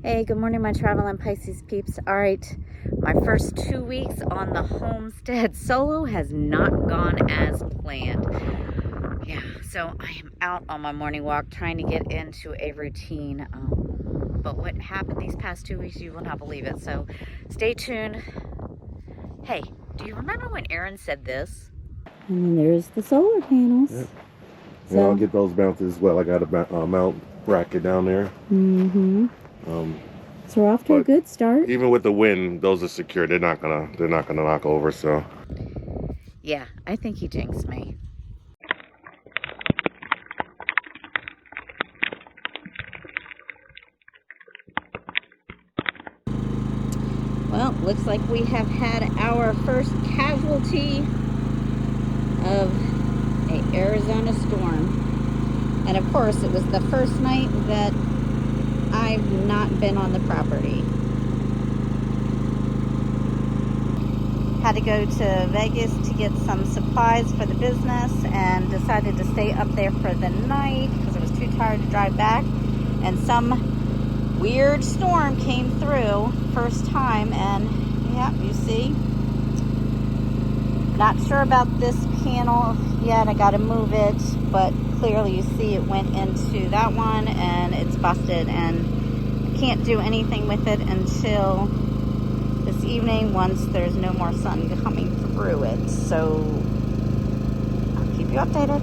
Hey, good morning, my Traveling Pisces peeps. All right, my first 2 weeks on the Homestead solo has not gone as planned. Yeah, so I am out on my morning walk trying to get into a routine. But what happened these past 2 weeks, you will not believe it. So stay tuned. Hey, do you remember when Aaron said this? And then there's the solar panels. Yep. So, I'll get those mounted as well. I got a mount bracket down there. So we're off to a good start. Even with the wind, those are secure. They're not gonna knock over. So Yeah, I think he jinxed me. Well, looks like we have had our first casualty of an Arizona storm. And of course, it was the first night that I've not been on the property. Had to go to Vegas to get some supplies for the business and decided to stay up there for the night because I was too tired to drive back. And some weird storm came through first time, and yeah, you see. Not sure about this panel yet. I got to move it, but clearly you see it went into that one and it's busted, and I can't do anything with it until this evening once there's no more sun coming through it. So I'll keep you updated.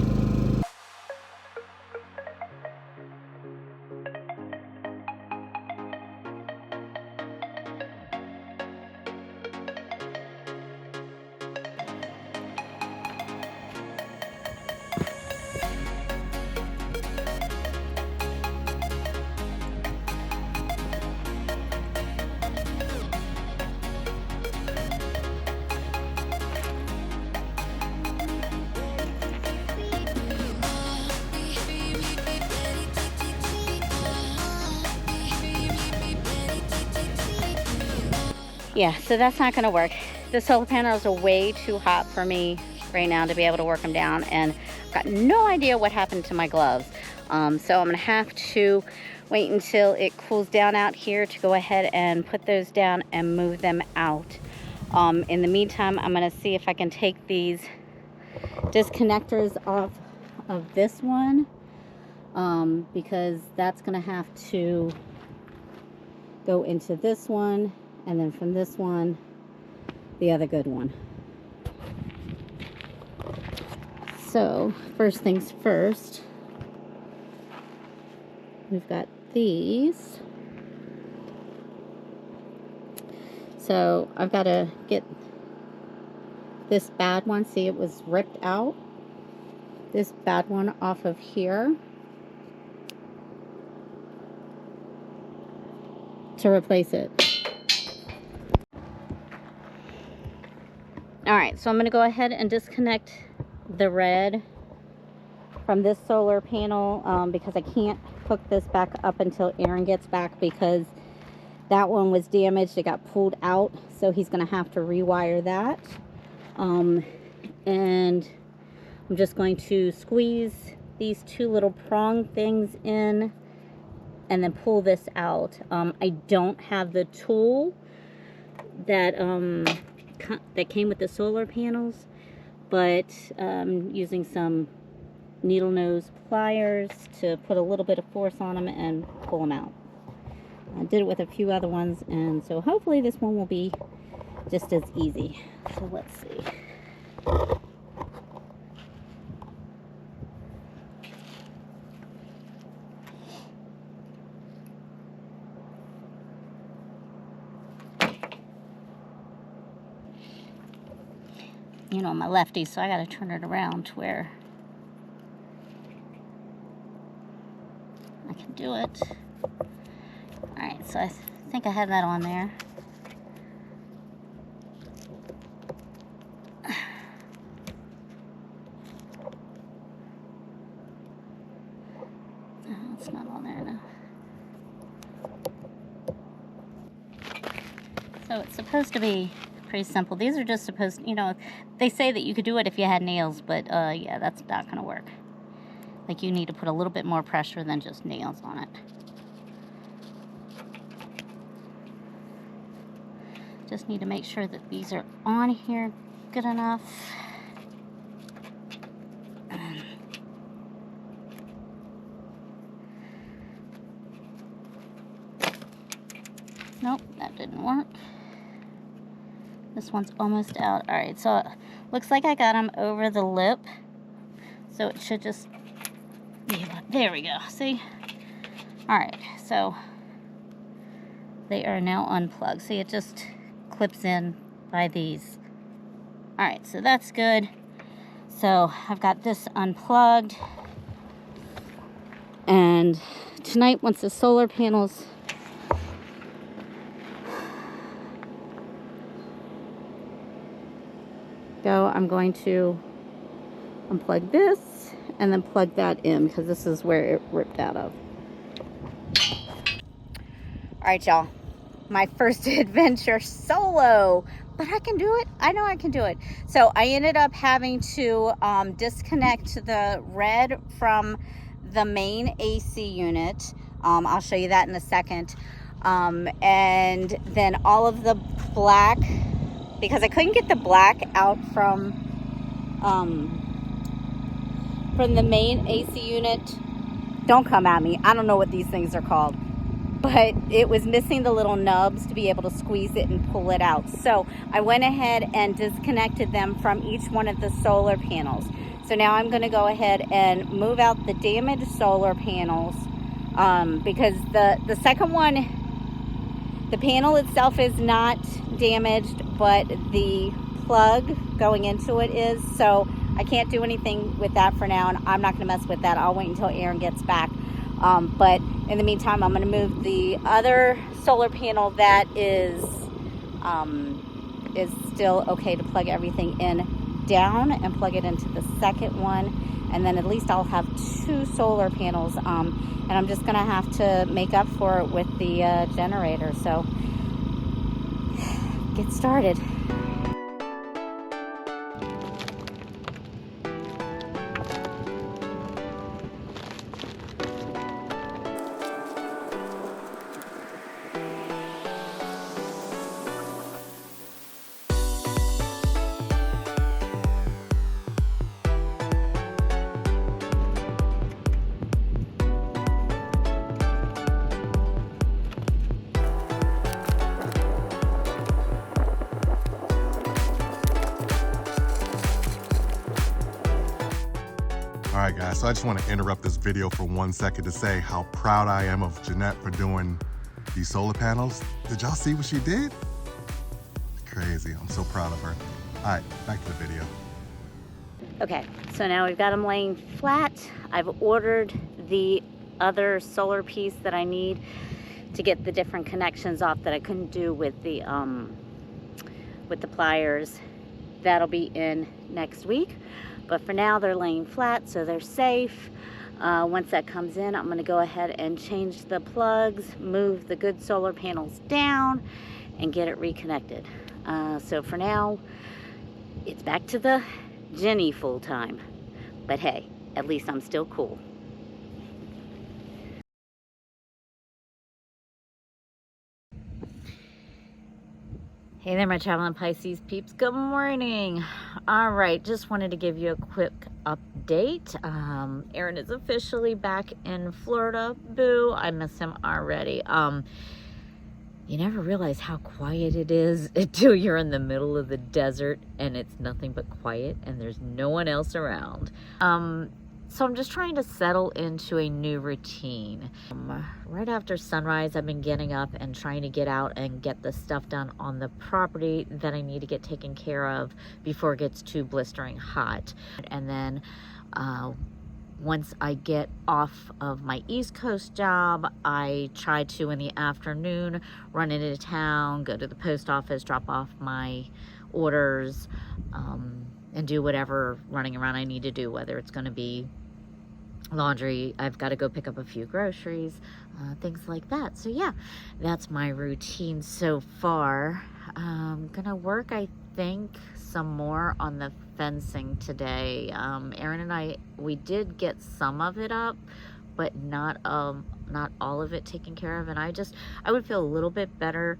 Yeah, so that's not going to work. The solar panels are way too hot for me right now to be able to work them down, and I've got no idea what happened to my gloves. So I'm going to have to wait until it cools down out here to go ahead and put those down and move them out. In the meantime, I'm going to see if I can take these disconnectors off of this one, because that's going to have to go into this one, and then from this one, the other good one. So, first things first, we've got these. So, I've got to get this bad one. See, it was ripped out. This bad one off of here to replace it. Alright, so I'm going to go ahead and disconnect the red from this solar panel, because I can't hook this back up until Aaron gets back, because that one was damaged. It got pulled out, so he's going to have to rewire that. And I'm just going to squeeze these two little prong things in and then pull this out. I don't have the tool that came with the solar panels, but using some needle nose pliers to put a little bit of force on them and pull them out. I did it with a few other ones, and so hopefully this one will be just as easy. So let's see. You know, I'm a lefty, so I got to turn it around to where I can do it. Alright, so I think I have that on there. Oh, it's not on there now. So it's supposed to be pretty simple. These are just supposed, you know, they say that you could do it if you had nails, but yeah, that's not going to work. Like, you need to put a little bit more pressure than just nails on it. just need to make sure that these are on here good enough. Nope, that didn't work. This one's almost out. All right, so it looks like I got them over the lip. So it should just be about, there we go, see? All right, so they are now unplugged. See, it just clips in by these. All right, so that's good. So I've got this unplugged. And tonight, once the solar panels go, I'm going to unplug this and then plug that in because this is where it ripped out of. All right, y'all, my first adventure solo, but I can do it. I know I can do it. So I ended up having to disconnect the red from the main AC unit. I'll show you that in a second. And then all of the black, because I couldn't get the black out from the main AC unit. Don't come at me. I don't know what these things are called. But it was missing the little nubs to be able to squeeze it and pull it out. So I went ahead and disconnected them from each one of the solar panels. So now I'm going to go ahead and move out the damaged solar panels because the second one, the panel itself is not damaged, but the plug going into it is. So I can't do anything with that for now, and I'm not going to mess with that. I'll wait until Aaron gets back. But in the meantime, I'm going to move the other solar panel that is still okay to plug everything in down and plug it into the second one. And then at least I'll have 2 solar panels. And I'm just going to have to make up for it with the generator. So get started. All right, guys, so I just want to interrupt this video for 1 second to say how proud I am of Jeanette for doing these solar panels. Did y'all see what she did? Crazy. I'm so proud of her. All right, back to the video. Okay, so now we've got them laying flat. I've ordered the other solar piece that I need to get the different connections off that I couldn't do with the pliers. That'll be in next week. But for now, they're laying flat, so they're safe. Once that comes in, I'm going to go ahead and change the plugs, move the good solar panels down, and get it reconnected. So for now, it's back to the Jenny full time. But hey, at least I'm still cool. Hey there, my Traveling Pisces peeps. Good morning. All right, just wanted to give you a quick update. Aaron is officially back in Florida. Boo, I miss him already. You never realize how quiet it is until you're in the middle of the desert and it's nothing but quiet and there's no one else around. So I'm just trying to settle into a new routine. Right after sunrise, I've been getting up and trying to get out and get the stuff done on the property that I need to get taken care of before it gets too blistering hot. And then once I get off of my East Coast job, I try to, in the afternoon, run into town, go to the post office, drop off my orders, and do whatever running around I need to do, whether it's going to be laundry, I've got to go pick up a few groceries, things like that. So yeah, that's my routine so far. I'm gonna work, I think, some more on the fencing today. Aaron and I, we did get some of it up, but not all of it taken care of, and I would feel a little bit better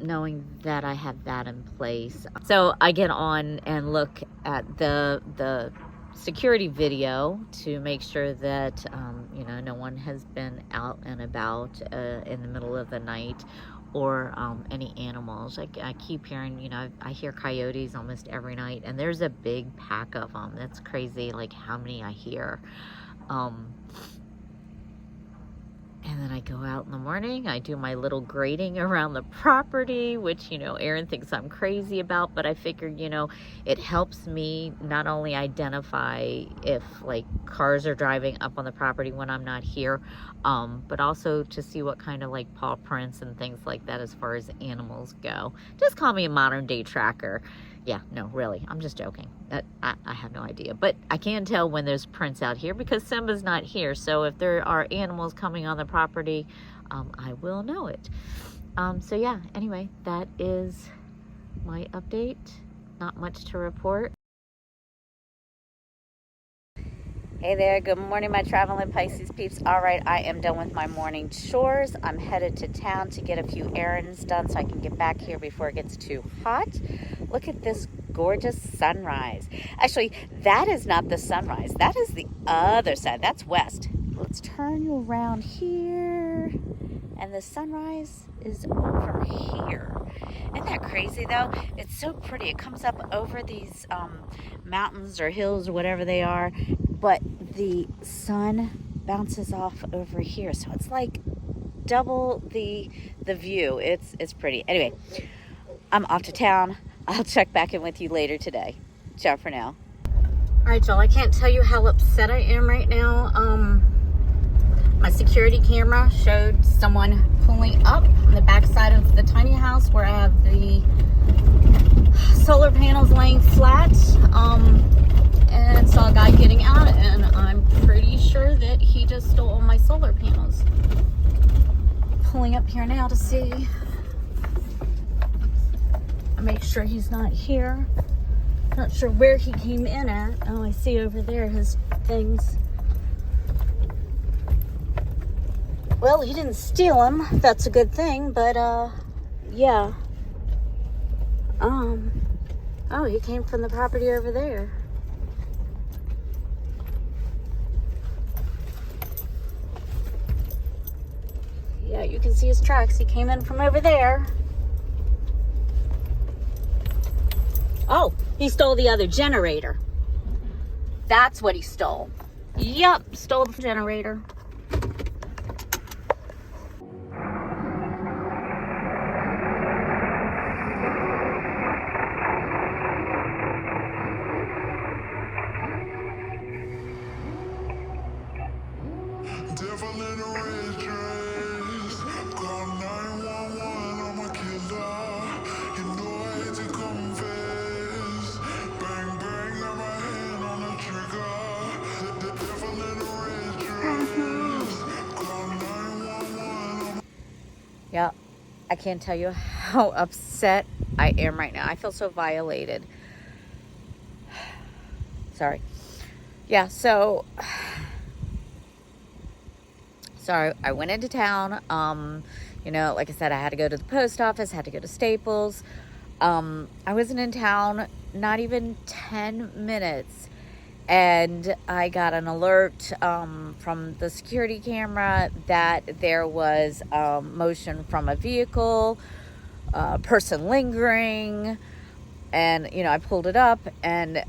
knowing that I have that in place. So I get on and look at the security video to make sure that you know, no one has been out and about in the middle of the night, or any animals. I keep hearing, you know, I hear coyotes almost every night, and there's a big pack of them. That's crazy, like how many I hear. And then I go out in the morning, I do my little grading around the property, which, you know, Aaron thinks I'm crazy about, but I figured, you know, it helps me not only identify if like cars are driving up on the property when I'm not here, but also to see what kind of like paw prints and things like that as far as animals go. Just call me a modern day tracker. Yeah, no, really, I'm just joking. I have no idea. But I can tell when there's prints out here because Simba's not here. So if there are animals coming on the property, I will know it. So yeah, anyway, that is my update. Not much to report. Hey there, good morning, my Traveling Pisces peeps. All right, I am done with my morning chores. I'm headed to town to get a few errands done so I can get back here before it gets too hot. Look at this gorgeous sunrise. Actually, that is not the sunrise. That is the other side. That's west. Let's turn you around here. And the sunrise is over here. Isn't that crazy though? It's so pretty. It comes up over these mountains or hills or whatever they are, but the sun bounces off over here. So it's like double the view. It's pretty. Anyway, I'm off to town. I'll check back in with you later today. Ciao for now. All right, y'all, I can't tell you how upset I am right now. My security camera showed someone pulling up on the backside of the tiny house where I have the solar panels laying flat, and saw a guy getting out, and I'm pretty sure that he just stole all my solar panels. Pulling up here now to see. I make sure he's not here. Not sure where he came in at. Oh, I see over there his things. Well, he didn't steal them. That's a good thing, but yeah. Oh, he came from the property over there. Yeah, you can see his tracks. He came in from over there. Oh, he stole the other generator. That's what he stole. Yep, stole the generator. Yeah, I can't tell you how upset I am right now. I feel so violated. Sorry. Yeah, so sorry, I went into town. You know, like I said, I had to go to the post office, had to go to Staples. I wasn't in town not even 10 minutes. And I got an alert from the security camera that there was motion from a vehicle, person lingering, and, you know, I pulled it up, and,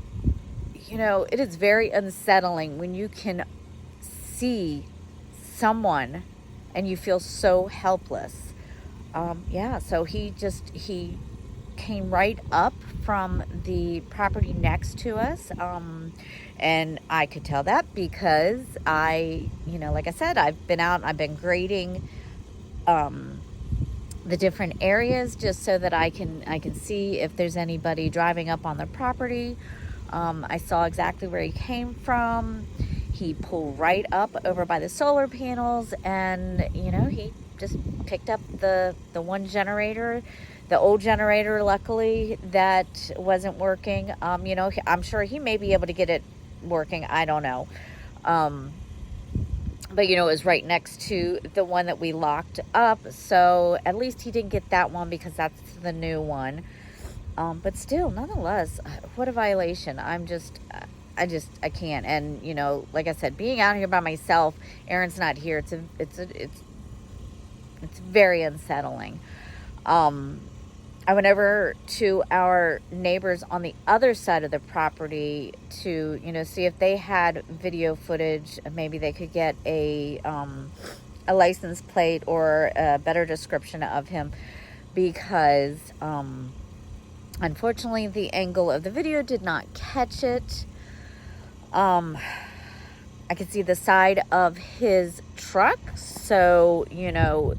you know, it is very unsettling when you can see someone and you feel so helpless. Yeah, so he came right up from the property next to us, and I could tell that because you know, like I said, I've been out and I've been grading the different areas just so that I can see if there's anybody driving up on the property. I saw exactly where he came from. He pulled right up over by the solar panels, and, you know, he just picked up the one generator, the old generator, luckily, that wasn't working. You know, I'm sure he may be able to get it working. I don't know. But you know, it was right next to the one that we locked up, so at least he didn't get that one because that's the new one. But still, nonetheless, what a violation. I can't. And you know, like I said, being out here by myself, Aaron's not here. It's very unsettling. I went over to our neighbors on the other side of the property to, you know, see if they had video footage. Maybe they could get a license plate or a better description of him, because unfortunately the angle of the video did not catch it. I could see the side of his truck, so you know,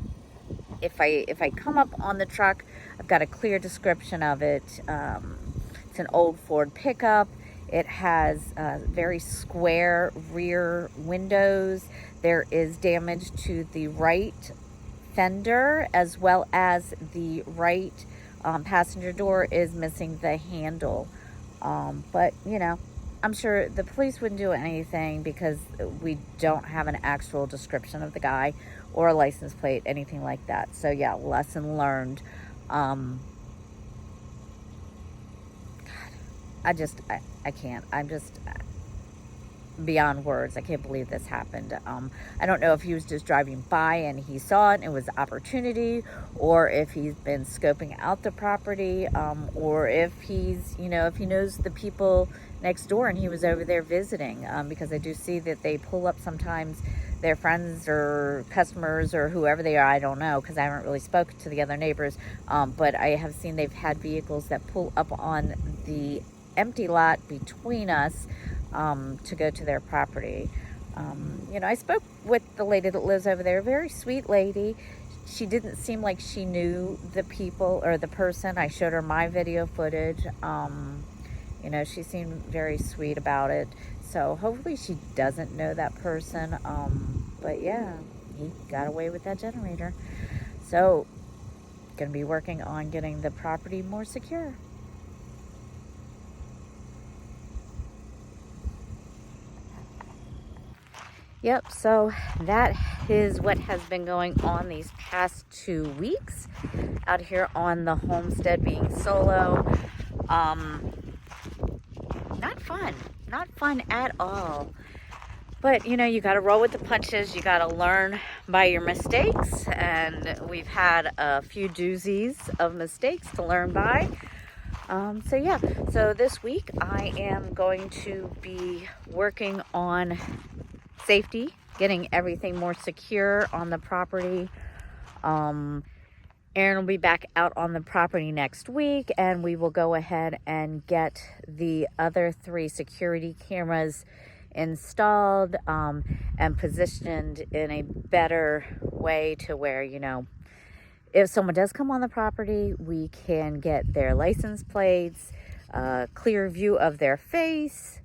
if I come up on the truck, I've got a clear description of it. It's an old Ford pickup. It has very square rear windows. There is damage to the right fender, as well as the right passenger door is missing the handle. But you know, I'm sure the police wouldn't do anything because we don't have an actual description of the guy or a license plate, anything like that. So yeah, lesson learned. God, I can't. I'm just beyond words. I can't believe this happened. I don't know if he was just driving by and he saw it and it was opportunity, or if he's been scoping out the property, or if he's, you know, if he knows the people next door and he was over there visiting, because I do see that they pull up sometimes their friends or customers or whoever they are. I don't know, because I haven't really spoken to the other neighbors, but I have seen they've had vehicles that pull up on the empty lot between us to go to their property. You know, I spoke with the lady that lives over there, a very sweet lady. She didn't seem like she knew the people or the person. I showed her my video footage. You know, she seemed very sweet about it. So hopefully she doesn't know that person. But yeah, he got away with that generator. So, gonna be working on getting the property more secure. Yep, so that is what has been going on these past 2 weeks out here on the homestead, being solo. Not fun at all. But you know, you got to roll with the punches. You got to learn by your mistakes, and we've had a few doozies of mistakes to learn by. So yeah, so this week I am going to be working on safety, getting everything more secure on the property. Aaron will be back out on the property next week, and we will go ahead and get the other 3 security cameras installed and positioned in a better way to where, you know, if someone does come on the property, we can get their license plates, clear view of their face.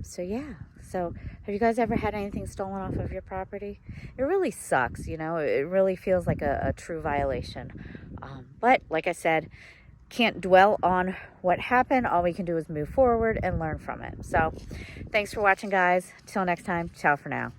So yeah. So have you guys ever had anything stolen off of your property? It really sucks, you know. It really feels like a true violation. But like I said, can't dwell on what happened. All we can do is move forward and learn from it. So thanks for watching, guys. Till next time, ciao for now.